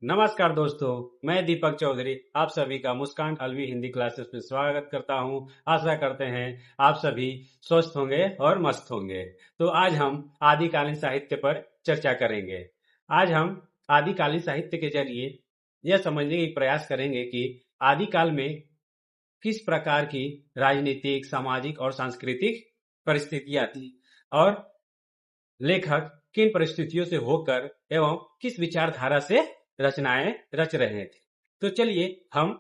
नमस्कार दोस्तों, मैं दीपक चौधरी आप सभी का मुस्कान अलवी हिंदी क्लासेस में स्वागत करता हूं। आशा करते हैं आप सभी स्वस्थ होंगे और मस्त होंगे। तो आज हम आदिकालीन साहित्य पर चर्चा करेंगे। आज हम आदिकालीन साहित्य के जरिए यह समझने की प्रयास करेंगे कि आदिकाल में किस प्रकार की राजनीतिक, सामाजिक और सांस्कृतिक परिस्थितियां थी और लेखक किन परिस्थितियों से होकर एवं किस विचारधारा से रचनाएं रच रहे थे। तो चलिए हम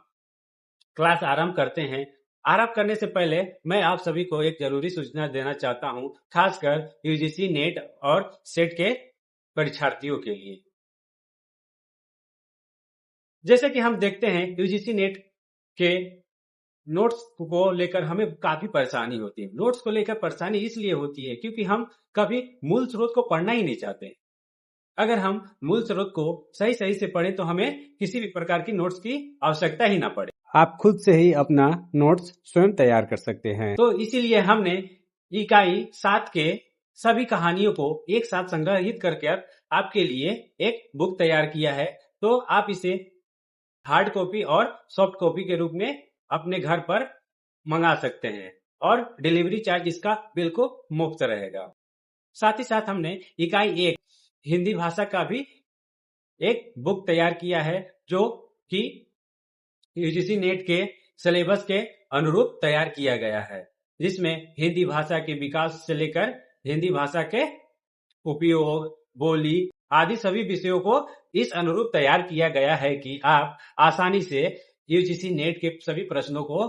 क्लास आरंभ करते हैं। आरंभ करने से पहले मैं आप सभी को एक जरूरी सूचना देना चाहता हूं, खासकर यूजीसी नेट और सेट के परीक्षार्थियों के लिए। जैसे कि हम देखते हैं यूजीसी नेट के नोट्स को लेकर हमें काफी परेशानी होती है। नोट्स को लेकर परेशानी इसलिए होती है क्योंकि हम कभी मूल स्रोत को पढ़ना ही नहीं चाहते। अगर हम मूल स्रोत को सही सही से पढ़ें तो हमें किसी भी प्रकार की नोट्स की आवश्यकता ही ना पड़े। आप खुद से ही अपना नोट्स स्वयं तैयार कर सकते हैं। तो इसीलिए हमने इकाई 7 के सभी कहानियों को एक साथ संग्रहित करके आपके लिए एक बुक तैयार किया है। तो आप इसे हार्ड कॉपी और सॉफ्ट कॉपी के रूप में अपने घर पर मंगा सकते हैं और डिलीवरी चार्ज इसका बिल्कुल मुफ्त रहेगा। साथ ही साथ हमने इकाई 1 हिंदी भाषा का भी एक बुक तैयार किया है जो कि यूजीसी नेट के सिलेबस के अनुरूप तैयार किया गया है, जिसमें हिंदी भाषा के विकास से लेकर हिंदी भाषा के उपयोग, बोली आदि सभी विषयों को इस अनुरूप तैयार किया गया है कि आप आसानी से यूजीसी नेट के सभी प्रश्नों को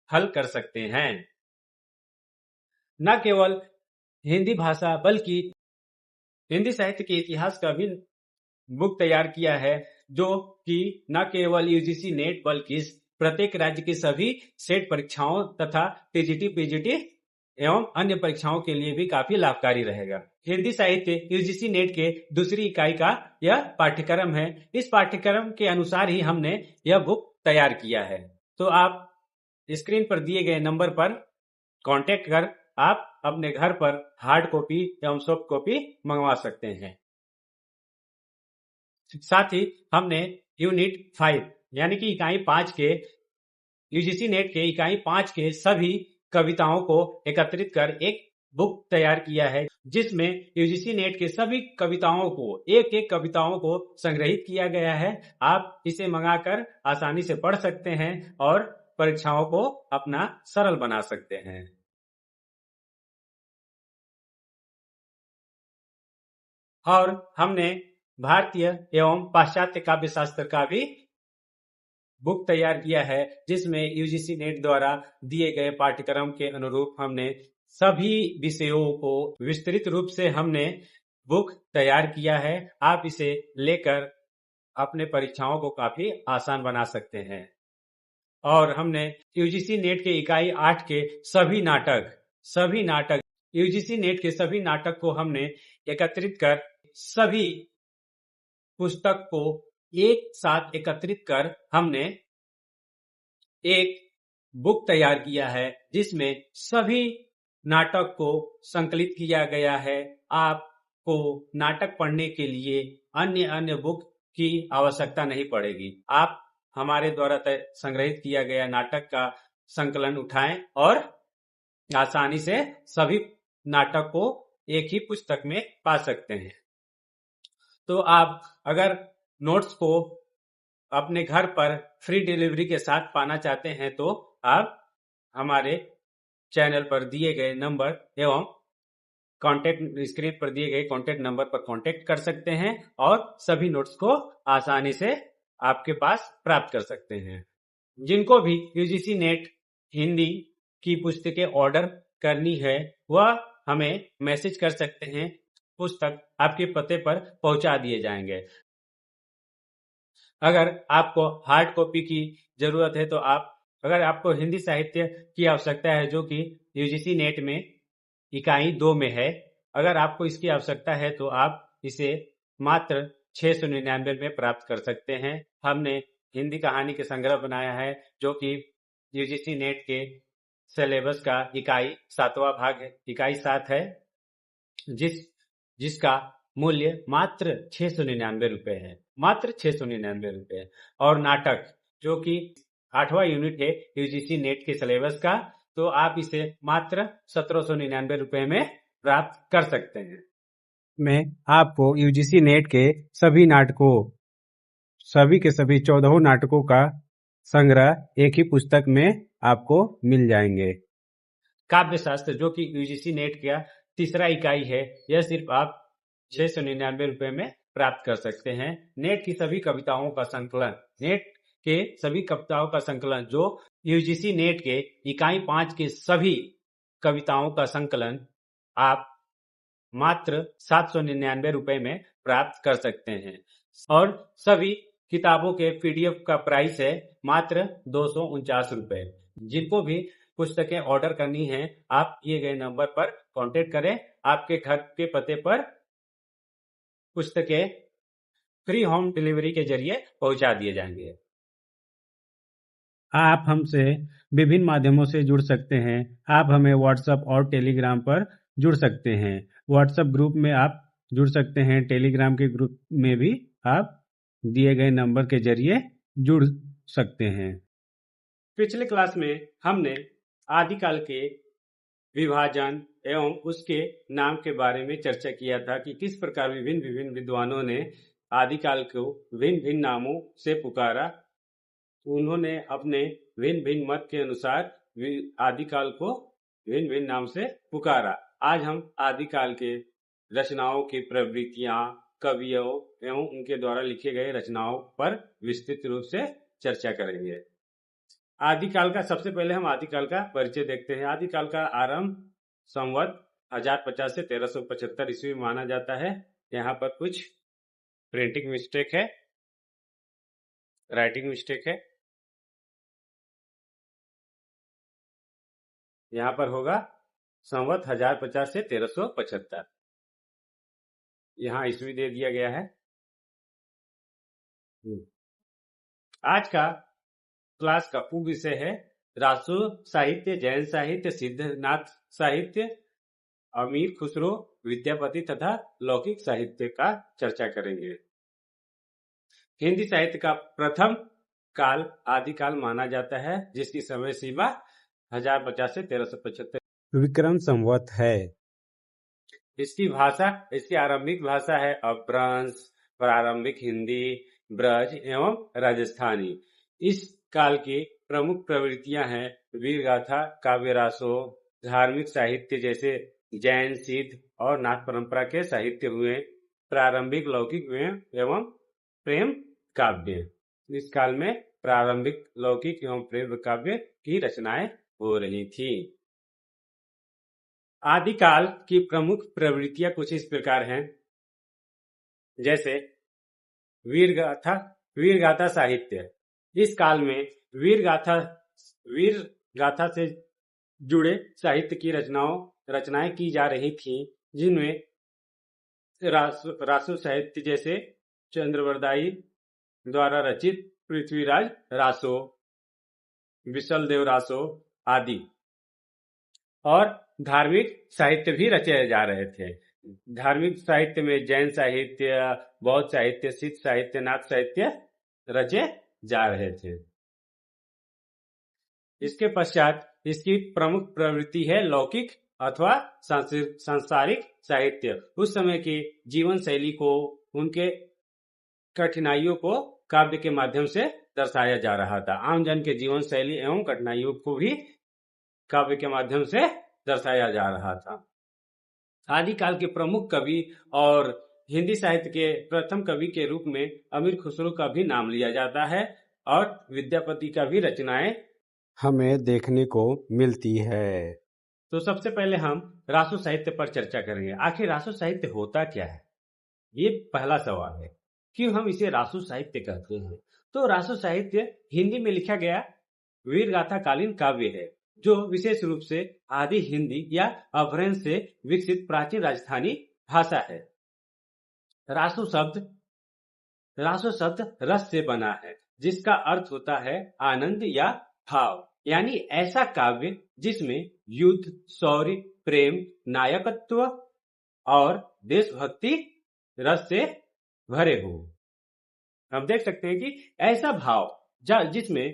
हल कर सकते हैं। न केवल हिंदी भाषा बल्कि हिंदी साहित्य के इतिहास का भी बुक तैयार किया है जो कि न केवल यूजीसी नेट बल्कि प्रत्येक राज्य की सभी सेट परीक्षाओं तथा टीजीटी, पीजीटी एवं अन्य परीक्षाओं के लिए भी काफी लाभकारी रहेगा। हिंदी साहित्य यूजीसी नेट के दूसरी इकाई का यह पाठ्यक्रम है। इस पाठ्यक्रम के अनुसार ही हमने यह बुक तैयार किया है। तो आप स्क्रीन पर दिए गए नंबर पर कांटेक्ट कर आप अपने घर पर हार्ड कॉपी एवं सॉफ्ट कॉपी मंगवा सकते हैं। साथ ही हमने यूनिट 5 यानी कि इकाई 5 के यूजीसी नेट के इकाई 5 के सभी कविताओं को एकत्रित कर एक बुक तैयार किया है, जिसमें यूजीसी नेट के सभी कविताओं को एक कविताओं को संग्रहित किया गया है। आप इसे मंगाकर आसानी से पढ़ सकते हैं और परीक्षाओं को अपना सरल बना सकते हैं। और हमने भारतीय एवं पाश्चात्य काव्य शास्त्र का भी बुक तैयार किया है, जिसमें यूजीसी नेट द्वारा दिए गए पाठ्यक्रम के अनुरूप हमने सभी विषयों को विस्तृत रूप से हमने बुक तैयार किया है। आप इसे लेकर अपने परीक्षाओं को काफी आसान बना सकते हैं। और हमने यूजीसी नेट के इकाई 8 के सभी नाटक यूजीसी नेट के सभी नाटक को हमने एकत्रित कर सभी पुस्तक को एक साथ एकत्रित कर हमने एक बुक तैयार किया है, जिसमें सभी नाटक को संकलित किया गया है। आपको नाटक पढ़ने के लिए अन्य बुक की आवश्यकता नहीं पड़ेगी। आप हमारे द्वारा संग्रहित किया गया नाटक का संकलन उठाएं और आसानी से सभी नाटक को एक ही पुस्तक में पा सकते हैं। तो आप अगर नोट्स को अपने घर पर फ्री डिलीवरी के साथ पाना चाहते हैं तो आप हमारे चैनल पर दिए गए नंबर एवं कॉन्टेक्ट स्क्रीन पर दिए गए कॉन्टेक्ट नंबर पर कॉन्टेक्ट कर सकते हैं और सभी नोट्स को आसानी से आपके पास प्राप्त कर सकते हैं। जिनको भी यूजीसी नेट हिंदी की पुस्तकें ऑर्डर करनी है वह हमें मैसेज कर सकते हैं। पुस्तक आपके पते पर पहुंचा दिए जाएंगे। अगर आपको हार्ड कॉपी की जरूरत है तो अगर आपको हिंदी साहित्य की आवश्यकता है जो कि यूजीसी नेट में इकाई 2 में है, अगर आपको इसकी आवश्यकता है तो आप इसे मात्र 699 में प्राप्त कर सकते हैं। हमने हिंदी कहानी के संग्रह बनाया है जो कि यूजीसी नेट के सिलेबस का इकाई 7वां भाग है, इकाई 7 है, जिसका मूल्य मात्र 699 रुपए है। मात्र 699 रुपये। और नाटक जो कि 8वां यूनिट है यूजीसी नेट के सिलेबस का, तो आप इसे मात्र 1799 रुपये में प्राप्त कर सकते हैं। मैं आपको यूजीसी नेट के सभी नाटकों, सभी के सभी 14 नाटकों का संग्रह एक ही पुस्तक में आपको मिल जाएंगे। काव्य शास्त्र जो कि यूजीसी नेट का तीसरा इकाई है, यह सिर्फ आप 699 रुपये में प्राप्त कर सकते हैं। नेट की सभी कविताओं का संकलन, नेट के सभी कविताओं का संकलन जो यूजीसी नेट के इकाई 5 के सभी कविताओं का संकलन आप मात्र 799 रुपये में प्राप्त कर सकते हैं। और सभी किताबों के पीडीएफ का प्राइस है मात्र 249 रुपये। जिनको भी पुस्तकें ऑर्डर करनी है, आप दिए गए नंबर पर कांटेक्ट करें। आपके घर के पते पर पुस्तकें फ्री होम डिलीवरी के जरिए पहुंचा दिए जाएंगे। आप हमसे विभिन्न माध्यमों से जुड़ सकते हैं। आप हमें व्हाट्सएप और टेलीग्राम पर जुड़ सकते हैं। व्हाट्सएप ग्रुप में आप जुड़ सकते हैं, टेलीग्राम के ग्रुप में भी आप दिए गए नंबर के जरिए जुड़ सकते हैं। पिछले क्लास में हमने आदिकाल के विभाजन एवं उसके नाम के बारे में चर्चा किया था कि किस प्रकार विभिन्न विद्वानों ने आदिकाल को भिन्न भिन्न नामों से पुकारा। उन्होंने अपने भिन्न भिन्न मत के अनुसार आदिकाल को भिन्न भिन्न नाम से पुकारा। आज हम आदिकाल के रचनाओं की प्रवृत्तियां, कवियों एवं उनके द्वारा लिखे गए रचनाओं पर विस्तृत रूप से चर्चा करेंगे। आदिकाल का सबसे पहले हम आदिकाल का परिचय देखते हैं। आदिकाल का आरंभ संवत 1050 से 1375 ईस्वी में माना जाता है। यहाँ पर कुछ प्रिंटिंग मिस्टेक है, राइटिंग मिस्टेक है। यहाँ पर होगा संवत 1050 से 1375, यहाँ ईस्वी दे दिया गया है। आज का क्लास का उप विषय है रासो साहित्य, जैन साहित्य, सिद्धनाथ साहित्य, अमीर खुसरो, विद्यापति तथा लौकिक साहित्य का चर्चा करेंगे। हिंदी साहित्य का प्रथम काल आदिकाल माना जाता है, जिसकी समय सीमा 1050 से 1375 विक्रम संवत है। इसकी भाषा, इसकी आरंभिक भाषा है अपभ्रंश, प्रारंभिक हिंदी, ब्रज एवं राजस्थानी। इस काल की प्रमुख प्रवृत्तियां हैं वीर गाथा, काव्य रासो, धार्मिक साहित्य जैसे जैन, सिद्ध और नाथ परंपरा के साहित्य हुए, प्रारंभिक लौकिक एवं प्रेम काव्य। इस काल में प्रारंभिक लौकिक एवं प्रेम काव्य की रचनाएं हो रही थी। आदिकाल की प्रमुख प्रवृत्तियां कुछ इस प्रकार हैं, जैसे वीर गाथा साहित्य। इस काल में वीर गाथा से जुड़े साहित्य की रचनाएं की जा रही थीं, जिनमें रासो साहित्य जैसे चंद्रवरदाई द्वारा रचित पृथ्वीराज रासो, विशलदेव रासो आदि, और धार्मिक साहित्य भी रचे जा रहे थे। धार्मिक साहित्य में जैन साहित्य, बौद्ध साहित्य, सिद्ध साहित्य, नाथ साहित्य रचे जा रहे थे। इसके पश्चात इसकी प्रमुख प्रवृत्ति है लौकिक अथवा सांसारिक साहित्य। उस समय की जीवन शैली को, उनके कठिनाइयों को काव्य के माध्यम से दर्शाया जा रहा था। आम जन के जीवन शैली एवं कठिनाइयों को भी काव्य के माध्यम से दर्शाया जा रहा था। आदिकाल के प्रमुख कवि और हिंदी साहित्य के प्रथम कवि के रूप में अमीर खुसरो का भी नाम लिया जाता है, और विद्यापति का भी रचनाएं हमें देखने को मिलती है। तो सबसे पहले हम रासो साहित्य पर चर्चा करेंगे। आखिर रासो साहित्य होता क्या है, ये पहला सवाल है। क्यों हम इसे रासो साहित्य कहते हैं? तो रासो साहित्य हिंदी में लिखा गया वीर गाथा कालीन काव्य है, जो विशेष रूप से आदि हिंदी या अपभ्रंश से विकसित प्राचीन राजस्थानी भाषा है। रासो शब्द रस से बना है, जिसका अर्थ होता है आनंद या भाव, यानी ऐसा काव्य जिसमें युद्ध, शौर्य, प्रेम, नायकत्व और देशभक्ति रस से भरे हो। हम देख सकते हैं कि ऐसा भाव जिसमें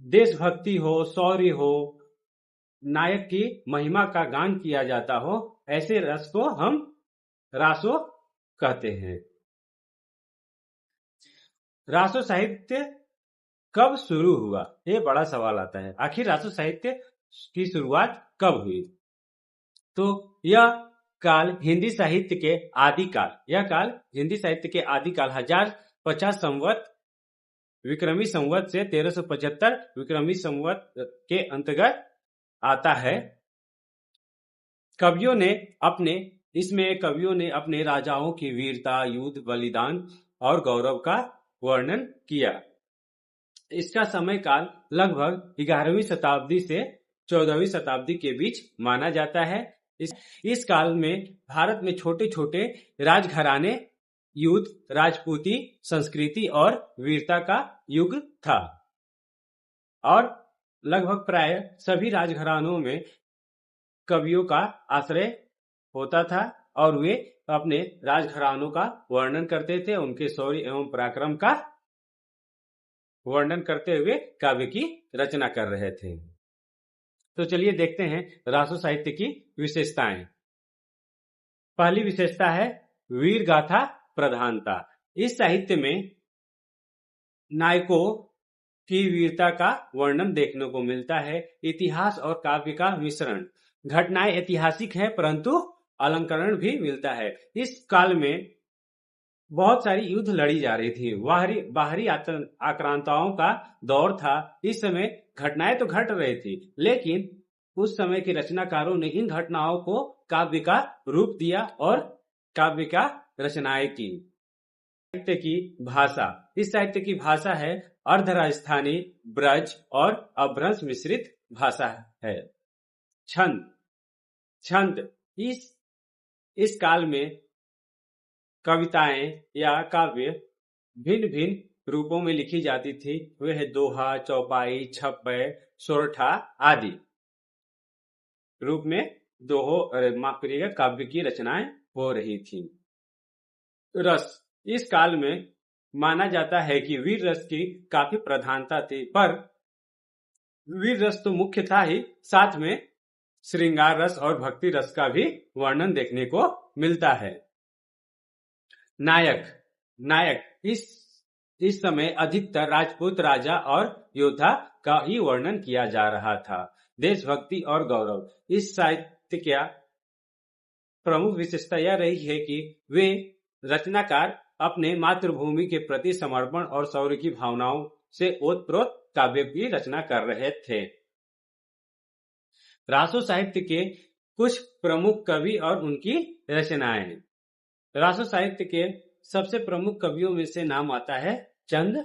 देशभक्ति हो, शौर्य हो, नायक की महिमा का गान किया जाता हो, ऐसे रस को हम रासो कहते हैं। रासो साहित्य कब शुरू हुआ, ये बड़ा सवाल आता है। आखिर रासो साहित्य की शुरुआत कब हुई? तो यह काल हिंदी साहित्य के आदिकाल, हिंदी साहित्य के आदिकाल 1050 संवत विक्रमी संवत से 1375 विक्रमी संवत के अंतर्गत आता है। कवियों ने अपने राजाओं की वीरता, युद्ध, बलिदान और गौरव का वर्णन किया। इसका समय काल लगभग 11वीं शताब्दी से 14वीं शताब्दी के बीच माना जाता है। इस काल में भारत में छोटे छोटे राजघराने, युद्ध, राजपूती संस्कृति और वीरता का युग था और लगभग प्राय सभी राजघरानों में कवियों का आश्रय होता था और वे अपने राजघरानों का वर्णन करते थे, उनके शौर्य एवं पराक्रम का वर्णन करते हुए काव्य की रचना कर रहे थे। तो चलिए देखते हैं रासो साहित्य की विशेषताएं। पहली विशेषता है वीर गाथा प्रधानता। इस साहित्य में नायकों की वीरता का वर्णन देखने को मिलता है। इतिहास और काव्य का मिश्रण, घटनाएं ऐतिहासिक हैं परंतु अलंकरण भी मिलता है। इस काल में बहुत सारी युद्ध लड़ी जा रही थी, बाहरी आक्रांताओं का दौर था। इस समय घटनाएं तो घट रही थी, लेकिन उस समय के रचनाकारों ने इन घटनाओं को काव्य का रूप दिया और काव्य का रचनाएं की। साहित्य की भाषा, इस साहित्य की भाषा है अर्ध राजस्थानी, ब्रज और अपभ्रंश मिश्रित भाषा है। छंद, इस काल में कविताएं या काव्य भिन्न भिन्न रूपों में लिखी जाती थी। वे है दोहा, चौपाई, छप्पय, सोरठा आदि रूप में काव्य की रचनाएं हो रही थी। रस, इस काल में माना जाता है कि वीर रस की काफी प्रधानता थी, पर वीर रस तो मुख्य था ही, साथ में श्रृंगार रस और भक्ति रस का भी वर्णन देखने को मिलता है। नायक, इस समय अधिकतर राजपूत राजा और योद्धा का ही वर्णन किया जा रहा था। देशभक्ति और गौरव, इस साहित्य का प्रमुख विशेषता यह रही है कि वे रचनाकार अपने मातृभूमि के प्रति समर्पण और शौर्य की भावनाओं से ओतप्रोत काव्य की रचना कर रहे थे। रासो साहित्य के कुछ प्रमुख कवि और उनकी रचनाएं। रासो साहित्य के सबसे प्रमुख कवियों में से नाम आता है चंद्र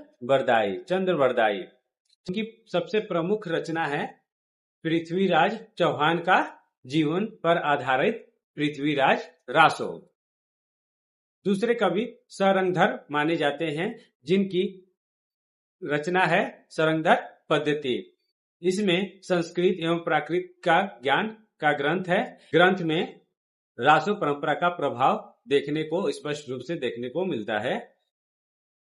बरदाई। उनकी सबसे प्रमुख रचना है पृथ्वीराज चौहान का जीवन पर आधारित पृथ्वीराज रासो। दूसरे कवि सरंगधर माने जाते हैं, जिनकी रचना है सरंगधर पद्धति। इसमें संस्कृत एवं प्राकृत का ज्ञान का ग्रंथ है। ग्रंथ में रासो परंपरा का प्रभाव देखने को स्पष्ट रूप से देखने को मिलता है।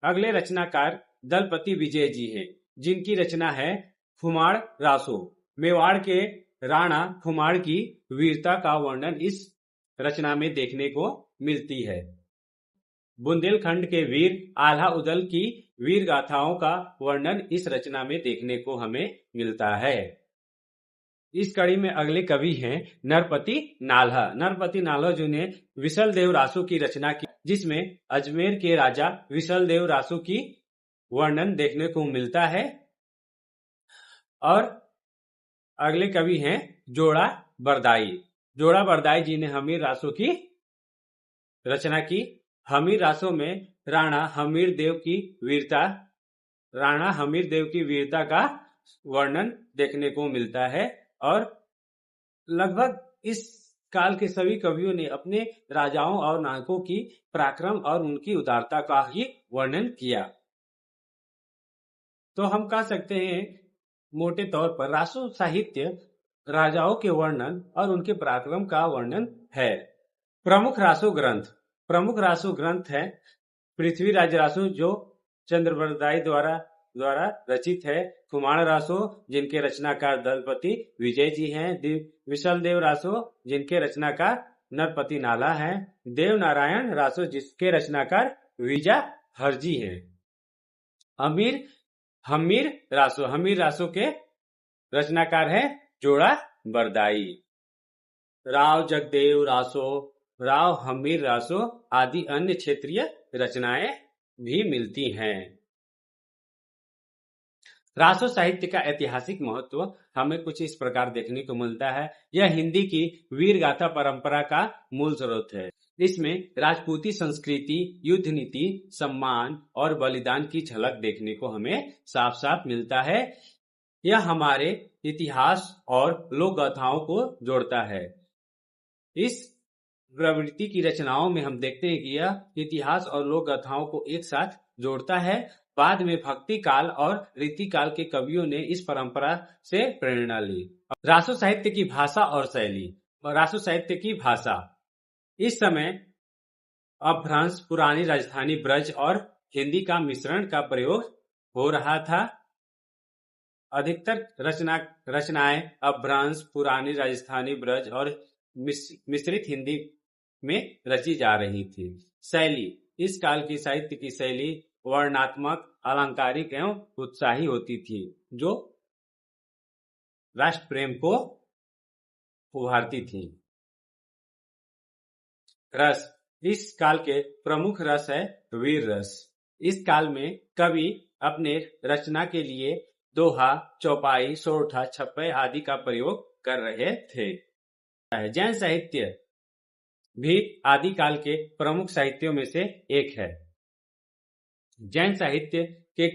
अगले रचनाकार दलपति विजय जी हैं, जिनकी रचना है फुमाड़ रासो। मेवाड़ के राणा फुमाड़ की वीरता का वर्णन इस रचना में देखने को मिलती है। बुंदेलखंड के वीर आल्हा उदल की वीर गाथाओं का वर्णन इस रचना में देखने को हमें मिलता है। इस कड़ी में अगले कवि हैं नरपति नाल्हा, जिन्हें विशल देव रासो की रचना की, जिसमें अजमेर के राजा विशल देव रासो की वर्णन देखने को मिलता है। और अगले कवि हैं जोड़ा बरदाई जी ने हमीर रासो की रचना की। हमीर रासो में राणा हमीर देव की वीरता का वर्णन देखने को मिलता है और लगभग इस काल के सभी कवियों ने अपने राजाओं और नायकों की पराक्रम और उनकी उदारता का ही वर्णन किया। तो हम कह सकते हैं मोटे तौर पर रासो साहित्य राजाओं के वर्णन और उनके पराक्रम का वर्णन है। प्रमुख रासो ग्रंथ है पृथ्वीराज रासो, जो चंद्रबरदाई द्वारा रचित है। कुमार रासो जिनके रचनाकार दलपति विजय जी हैं। विशल देव रासो जिनके रचनाकार नरपति नाला हैं। देव नारायण रासो जिसके रचनाकार विजा हरजी हैं। हमीर रासो के रचनाकार है जोड़ा बरदाई। राव जगदेव रासो, राव हमीर रासो आदि अन्य क्षेत्रीय रचनाएं भी मिलती हैं। रासो साहित्य का ऐतिहासिक महत्व हमें कुछ इस प्रकार देखने को मिलता है। यह हिंदी की वीर गाथा परंपरा का मूल स्रोत है। इसमें राजपूती संस्कृति, युद्ध नीति, सम्मान और बलिदान की झलक देखने को हमें साफ साफ मिलता है। यह हमारे इतिहास और लोक गाथाओं को जोड़ता है। इस प्रवृत्ति की रचनाओं में हम देखते हैं कि यह इतिहास और लोक गाथाओं को एक साथ जोड़ता है। बाद में भक्ति काल और रीति काल के कवियों ने इस परंपरा से प्रेरणा ली। रासो साहित्य की भाषा और शैली। रासो साहित्य की भाषा इस समय अपभ्रंश, पुरानी राजस्थानी ब्रज और हिंदी का मिश्रण का प्रयोग हो रहा था। अधिकतर रचनाएं अपभ्रंश, पुरानी राजस्थानी ब्रज और मिश्रित हिंदी में रची जा रही थी। शैली इस काल की साहित्य की शैली वर्णनात्मक, अलंकारिक एवं उत्साही होती थी, जो राष्ट्र प्रेम को उभारती थी। रस इस काल के प्रमुख रस है वीर रस। इस काल में कवि अपने रचना के लिए दोहा, चौपाई, सोरठा, छप्पे आदि का प्रयोग कर रहे थे। जैन साहित्य भी आदिकाल के प्रमुख साहित्यों में से एक है। जैन साहित्य के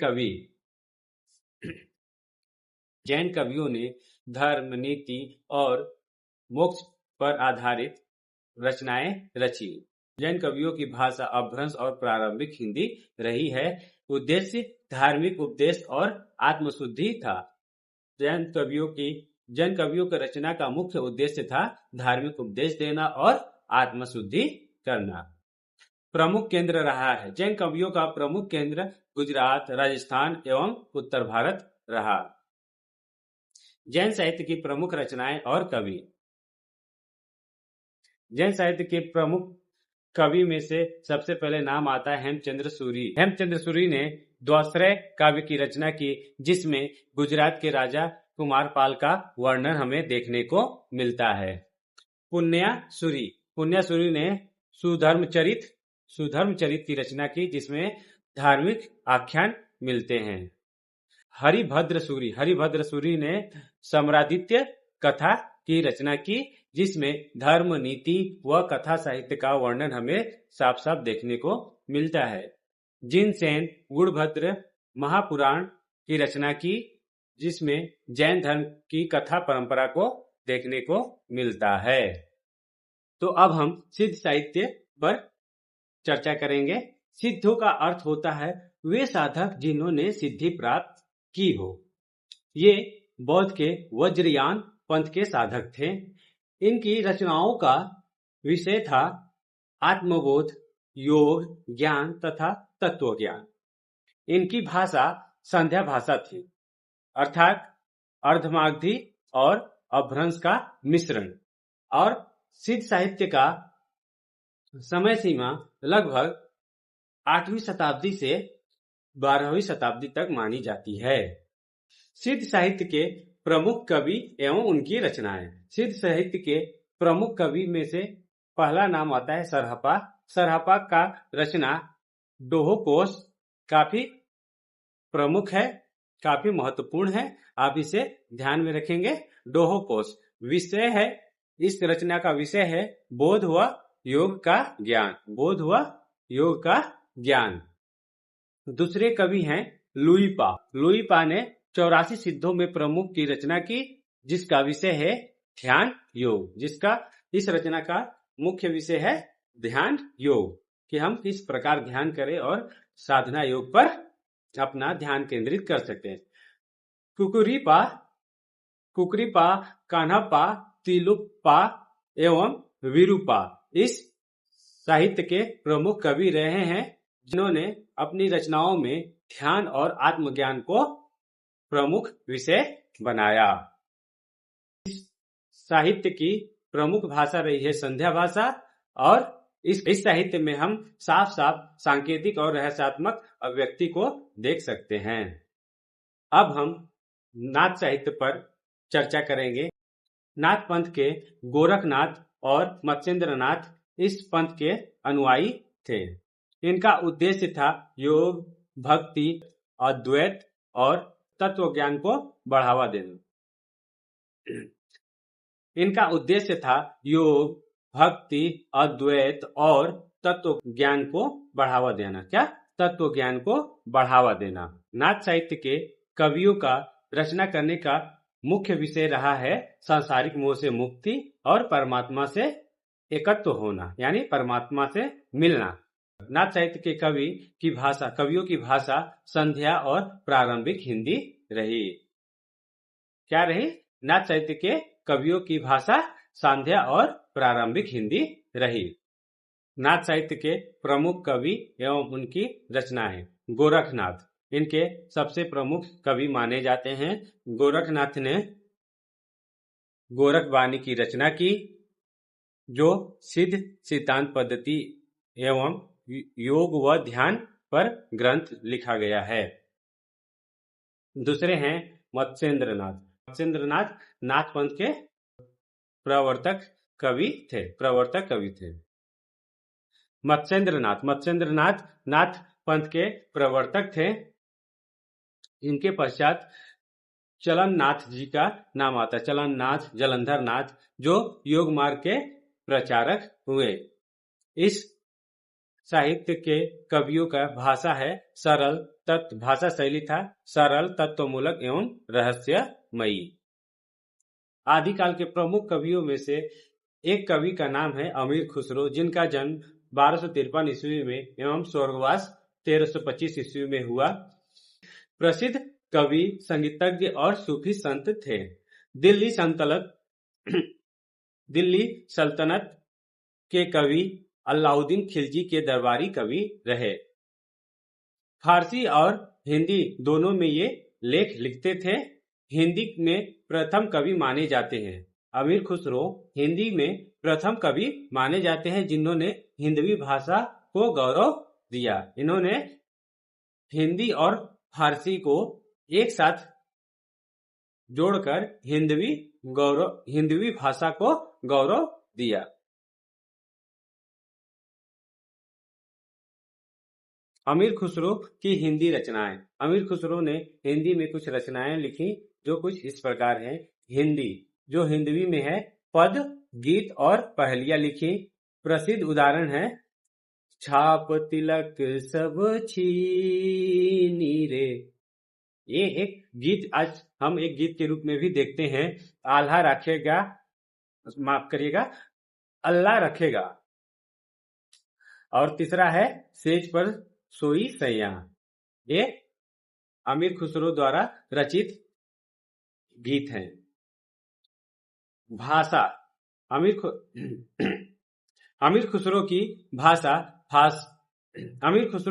जैन कवियों ने धर्म, नीति और मोक्ष पर आधारित रचनाएं रची। जैन कवियों की भाषा अपभ्रंश और प्रारंभिक हिंदी रही है। उद्देश्य धार्मिक उपदेश और आत्मशुद्धि था। जैन कवियों की रचना का मुख्य उद्देश्य था धार्मिक उपदेश देना और आत्मशुद्धि करना। प्रमुख केंद्र रहा है। जैन कवियों का प्रमुख केंद्र गुजरात, राजस्थान एवं उत्तर भारत रहा। जैन साहित्य की प्रमुख रचनाएं और कवि। जैन साहित्य के प्रमुख कवि में से सबसे पहले नाम आता है हेमचंद्र सूरी। हेमचंद्र सूरी ने द्वाश्रय काव्य की रचना की, जिसमें गुजरात के राजा कुमारपाल का वर्णन हमें देखने को मिलता है। पुण्या सूरी ने सुधर्मचरित की रचना की, जिसमें धार्मिक आख्यान मिलते हैं। हरिभद्र सूरी ने सम्रादित्य कथा की रचना की, जिसमें धर्म, नीति व कथा साहित्य का वर्णन हमें साफ साफ देखने को मिलता है। जिनसेन गुणभद्र महापुराण की रचना की, जिसमें जैन धर्म की कथा परंपरा को देखने को मिलता है। तो अब हम सिद्ध साहित्य पर चर्चा करेंगे। सिद्धों का अर्थ होता है वे साधक जिन्होंने सिद्धि प्राप्त की हो। ये बौद्ध के वज्रयान पंथ के साधक थे। इनकी रचनाओं का विषय था आत्मबोध, योग, ज्ञान तथा तत्व ज्ञान। इनकी भाषा संध्या भाषा थी, अर्थात अर्धमागधी और अपभ्रंश का मिश्रण। और सिद्ध साहित्य का समय सीमा लगभग 8वीं शताब्दी से 12वीं शताब्दी तक मानी जाती है। सिद्ध साहित्य के प्रमुख कवि एवं उनकी रचनाएं। सिद्ध साहित्य के प्रमुख कवि में से पहला नाम आता है सरहपा। सरहपा का रचना डोहोपोस काफी प्रमुख है, काफी महत्वपूर्ण है। आप इसे ध्यान में रखेंगे। डोहोपोस विषय है, इस रचना का विषय है बोध व योग का ज्ञान। बोध व योग का ज्ञान। दूसरे कवि हैं लुईपा। लुईपा ने 84 सिद्धों में प्रमुख की रचना की, जिसका विषय है ध्यान योग। इस रचना का मुख्य विषय है ध्यान योग, कि हम किस प्रकार ध्यान करें और साधना योग पर अपना ध्यान केंद्रित कर सकते हैं। कुकरीपा, कान्हापा, तिलुप्पा एवं विरूपा इस साहित्य के प्रमुख कवि रहे हैं, जिन्होंने अपनी रचनाओं में ध्यान और आत्मज्ञान को प्रमुख विषय बनाया। साहित्य की प्रमुख भाषा रही है संध्या भाषा, और इस साहित्य में हम साफ साफ सांकेतिक और रहस्यात्मक अभिव्यक्ति को देख सकते हैं। अब हम नाथ साहित्य पर चर्चा करेंगे। नाथ पंथ के गोरखनाथ और मत्स्येंद्रनाथ इस पंथ के अनुयायी थे। इनका उद्देश्य था योग, भक्ति, अद्वैत और तत्व ज्ञान को बढ़ावा देना। इनका उद्देश्य था योग, भक्ति, अद्वैत और तत्व ज्ञान को बढ़ावा देना। क्या? तत्व ज्ञान को बढ़ावा देना। नाथ साहित्य के कवियों का रचना करने का मुख्य विषय रहा है सांसारिक मोह से मुक्ति और परमात्मा से एकत्व होना, यानी परमात्मा से मिलना। नाथ साहित्य के कवियों की भाषा संध्या और प्रारंभिक हिंदी रही। क्या रही? नाथ साहित्य के कवियों की भाषा संध्या और प्रारंभिक हिंदी रही। नाथ साहित्य के प्रमुख कवि एवं उनकी रचनाएं। गोरखनाथ इनके सबसे प्रमुख कवि माने जाते हैं। गोरखनाथ ने गोरखवाणी की रचना की, जो सिद्ध सिद्धांत पद्धति एवं योग व ध्यान पर ग्रंथ लिखा गया है। दूसरे हैं मत्स्येंद्रनाथ। मत्स्येंद्रनाथ नाथ पंथ के प्रवर्तक कवि थे। मत्स्येंद्रनाथ नाथ पंथ के प्रवर्तक थे। इनके पश्चात चलननाथ जी का नाम आता है। चलननाथ, जलंधर नाथ, जो योग मार्ग के प्रचारक हुए। इस साहित्य के कवियों का भाषा शैली था सरल, तत्वमूलक एवं रहस्यमयी। आदिकाल के प्रमुख कवियों में से एक कवि का नाम है अमीर खुसरो, जिनका जन्म 1253 ईस्वी में एवं स्वर्गवास 1325 ईस्वी में हुआ। प्रसिद्ध कवि, संगीतज्ञ और सूफी संत थे। दिल्ली सल्तनत के कवि अलाउद्दीन खिलजी के दरबारी कवि रहे। फारसी और हिंदी दोनों में ये लेख लिखते थे। हिंदी में प्रथम कवि माने जाते हैं। अमीर खुसरो हिंदी में प्रथम कवि माने जाते हैं जिन्होंने हिंदवी भाषा को गौरव दिया। इन्होंने हिंदी और फारसी को एक साथ जोड़कर हिंदवी भाषा को गौरव दिया। अमीर खुसरो की हिंदी रचनाएं। अमीर खुसरो ने हिंदी में कुछ रचनाएं लिखी जो कुछ इस प्रकार हैं। जो हिंदवी में है, पद, गीत और पहेलियां लिखी। प्रसिद्ध उदाहरण है छाप तिलक सब छीनी रे। ये एक गीत आज हम एक गीत के रूप में भी देखते हैं। आल्हा रखेगा, माफ करिएगा, अल्लाह रखेगा। और तीसरा है सेज पर सोई सैया। ये अमीर खुसरो द्वारा रचित गीत हैं। भाषा। अमीर खुसरो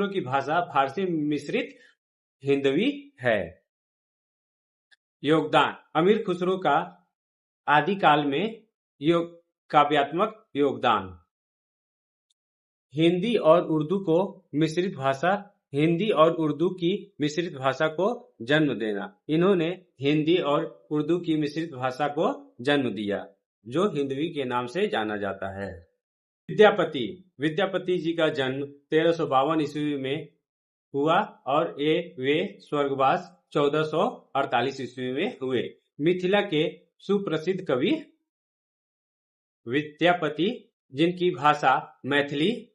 की भाषा फारसी मिश्रित हिंदवी है। योगदान। अमीर खुसरो का आदिकाल में काव्यात्मक योगदान। हिंदी और उर्दू की मिश्रित भाषा को जन्म देना। इन्होंने हिंदी और उर्दू की मिश्रित भाषा को जन्म दिया, जो हिंदवी के नाम से जाना जाता है। विद्यापति जी का जन्म 1352 ईस्वी में हुआ और वे स्वर्गवास 1448 ईस्वी में हुए। मिथिला के सुप्रसिद्ध कवि विद्यापति, जिनकी भाषा मैथिली,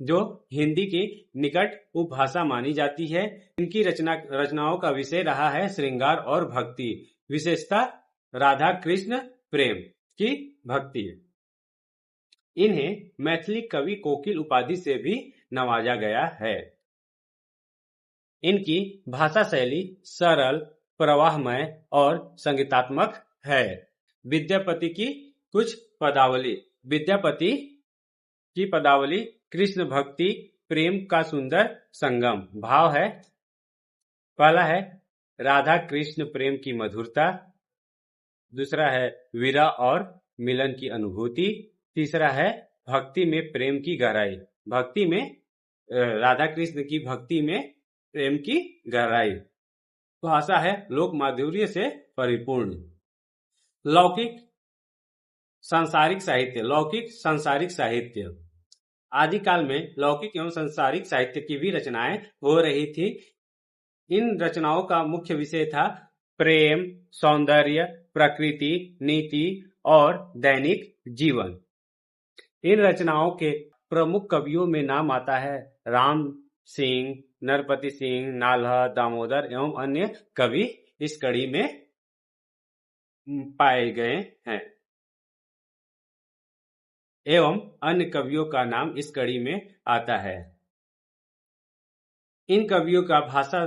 जो हिंदी की निकट उपभाषा मानी जाती है। इनकी रचनाओं का विषय रहा है श्रृंगार और भक्ति, विशेषता राधा कृष्ण प्रेम की भक्ति। इन्हें मैथिली कवि कोकिल उपाधि से भी नवाजा गया है। इनकी भाषा शैली सरल, प्रवाहमय और संगीतात्मक है। विद्यापति की कुछ पदावली। विद्यापति की पदावली कृष्ण भक्ति प्रेम का सुंदर संगम। भाव है पहला है राधा कृष्ण प्रेम की मधुरता, दूसरा है वीरा और मिलन की अनुभूति, तीसरा है भक्ति में प्रेम की गहराई। भक्ति में राधा कृष्ण की भक्ति में प्रेम की गहराई। भाषा है लोक माधुर्य से परिपूर्ण। लौकिक सांसारिक साहित्य। लौकिक सांसारिक साहित्य। आदिकाल में लौकिक एवं सांसारिक साहित्य की भी रचनाएं हो रही थी। इन रचनाओं का मुख्य विषय था प्रेम, सौंदर्य, प्रकृति, नीति और दैनिक जीवन। इन रचनाओं के प्रमुख कवियों में नाम आता है राम सिंह, नरपति सिंह, नाल्हा, दामोदर एवं अन्य कवि इस कड़ी में पाए गए हैं एवं अन्य कवियों का नाम इस कड़ी में आता है। इन कवियों का भाषा,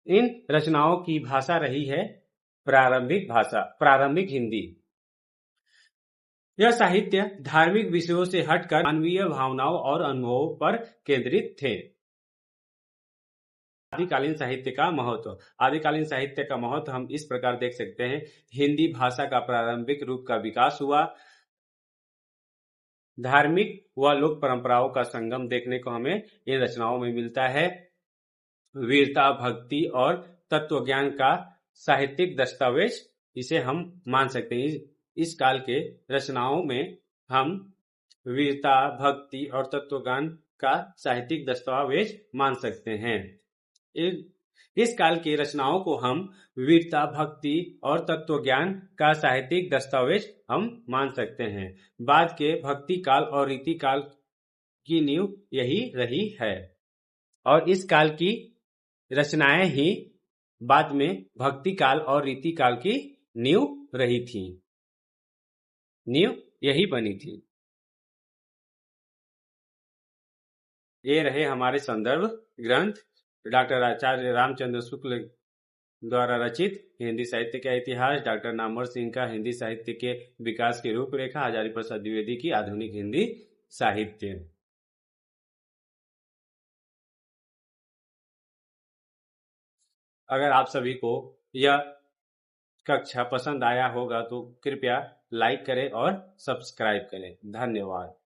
इन रचनाओं की भाषा रही है प्रारंभिक भाषा, प्रारंभिक हिंदी। यह साहित्य धार्मिक विषयों से हटकर मानवीय भावनाओं और अनुभवों पर केंद्रित थे। आदिकालीन साहित्य का महत्व। आदिकालीन साहित्य का महत्व हम इस प्रकार देख सकते हैं। हिंदी भाषा का प्रारंभिक रूप का विकास हुआ। धार्मिक व लोक परंपराओं का संगम देखने को हमें इन रचनाओं में मिलता है। वीरता, भक्ति और तत्व ज्ञान का साहित्यिक दस्तावेज इसे हम मान सकते हैं। इस काल के रचनाओं में हम वीरता, भक्ति और तत्वज्ञान का साहित्यिक दस्तावेज मान सकते हैं। इस काल की रचनाओं को हम वीरता, भक्ति और तत्वज्ञान का साहित्यिक दस्तावेज हम मान सकते हैं। बाद के भक्ति काल और रीति काल की नींव यही रही है और इस काल की रचनाएं ही बाद में भक्ति काल और रीति काल की नींव रही थी। नींव यही बनी थी। ये रहे हमारे संदर्भ ग्रंथ डॉक्टर आचार्य रामचंद्र शुक्ल द्वारा रचित हिंदी साहित्य का इतिहास, डॉक्टर नामवर सिंह का हिंदी साहित्य के विकास की रूपरेखा, हजारी प्रसाद द्विवेदी की आधुनिक हिंदी साहित्य। अगर आप सभी को यह कक्षा पसंद आया होगा तो कृपया लाइक करें और सब्सक्राइब करें। धन्यवाद।